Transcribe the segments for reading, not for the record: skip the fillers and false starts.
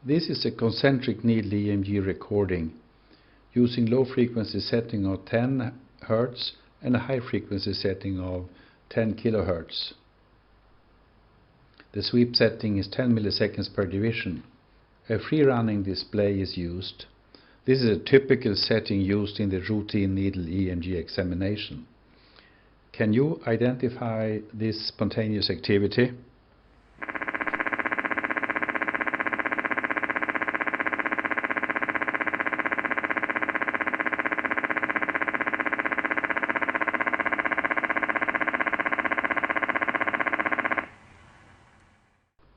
This is a concentric needle EMG recording using low frequency setting of 10 Hz and a high frequency setting of 10 kHz. The sweep setting is 10 milliseconds per division. A free running display is used. This is a typical setting used in the routine needle EMG examination. Can you identify this spontaneous activity?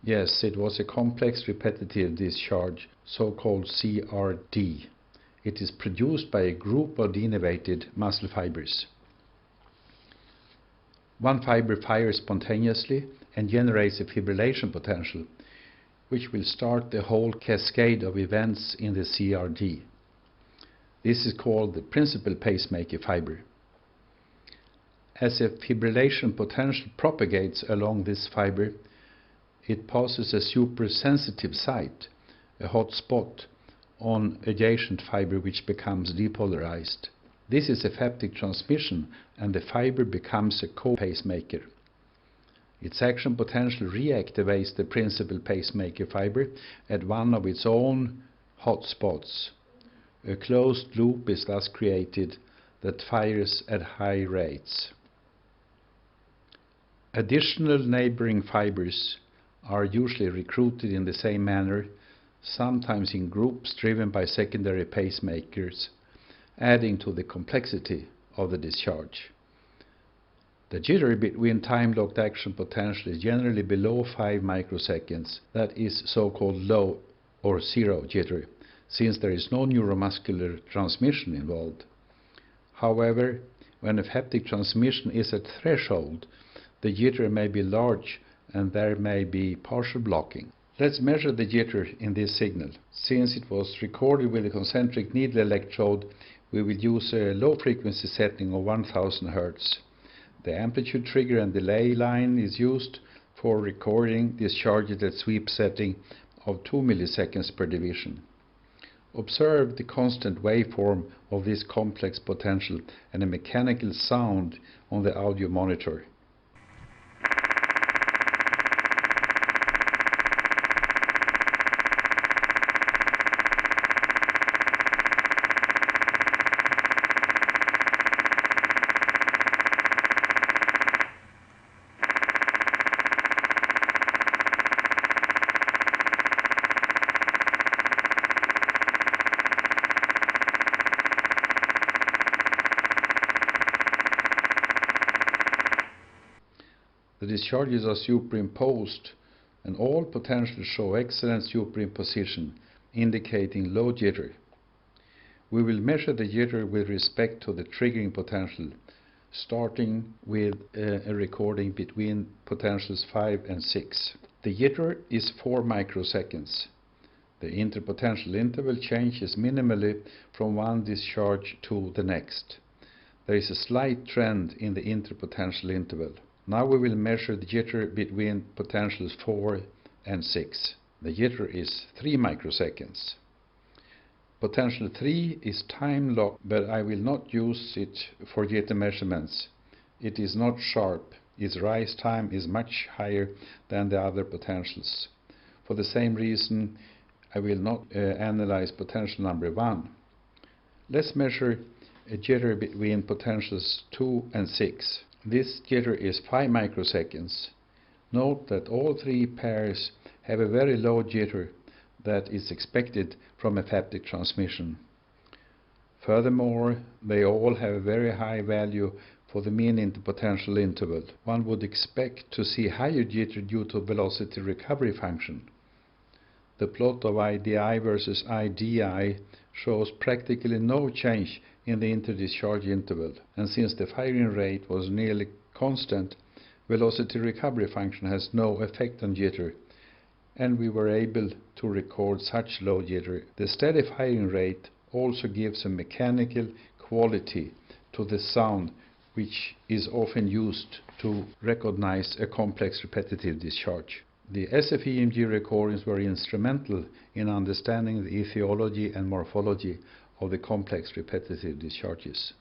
Yes, it was a complex repetitive discharge, so-called CRD. It is produced by a group of denervated muscle fibers. One fiber fires spontaneously and generates a fibrillation potential, which will start the whole cascade of events in the CRD. This is called the principal pacemaker fiber. As a fibrillation potential propagates along this fiber, it passes a supersensitive site, a hot spot, on adjacent fiber which becomes depolarized. This is ephaptic transmission, and the fiber becomes a co-pacemaker. Its action potential reactivates the principal pacemaker fiber at one of its own hot spots. A closed loop is thus created that fires at high rates. Additional neighboring fibers are usually recruited in the same manner, sometimes in groups driven by secondary pacemakers, adding to the complexity of the discharge. The jitter between time-locked action potential is generally below 5 microseconds, that is so-called low or zero jitter, since there is no neuromuscular transmission involved. However, when ephaptic transmission is at threshold, the jitter may be large and there may be partial blocking. Let's measure the jitter in this signal. Since it was recorded with a concentric needle electrode, we will use a low frequency setting of 1000 Hz. The amplitude trigger and delay line is used for recording discharges at sweep setting of 2 milliseconds per division. Observe the constant waveform of this complex potential and a mechanical sound on the audio monitor. The discharges are superimposed, and all potentials show excellent superimposition, indicating low jitter. We will measure the jitter with respect to the triggering potential, starting with a recording between potentials 5 and 6. The jitter is 4 microseconds. The interpotential interval changes minimally from one discharge to the next. There is a slight trend in the interpotential interval. Now we will measure the jitter between potentials 4 and 6. The jitter is 3 microseconds. Potential 3 is time locked, but I will not use it for jitter measurements. It is not sharp. Its rise time is much higher than the other potentials. For the same reason, I will not analyze potential number 1. Let's measure a jitter between potentials 2 and 6. This jitter is 5 microseconds. Note that all three pairs have a very low jitter that is expected from ephaptic transmission. Furthermore, they all have a very high value for the mean interpotential interval. One would expect to see higher jitter due to velocity recovery function. The plot of IDI versus IDI shows practically no change in the interdischarge interval, and since the firing rate was nearly constant, velocity recovery function has no effect on jitter, and we were able to record such low jitter. The steady firing rate also gives a mechanical quality to the sound, which is often used to recognize a complex repetitive discharge. The sfemg recordings were instrumental in understanding the etiology and morphology of the complex repetitive discharges.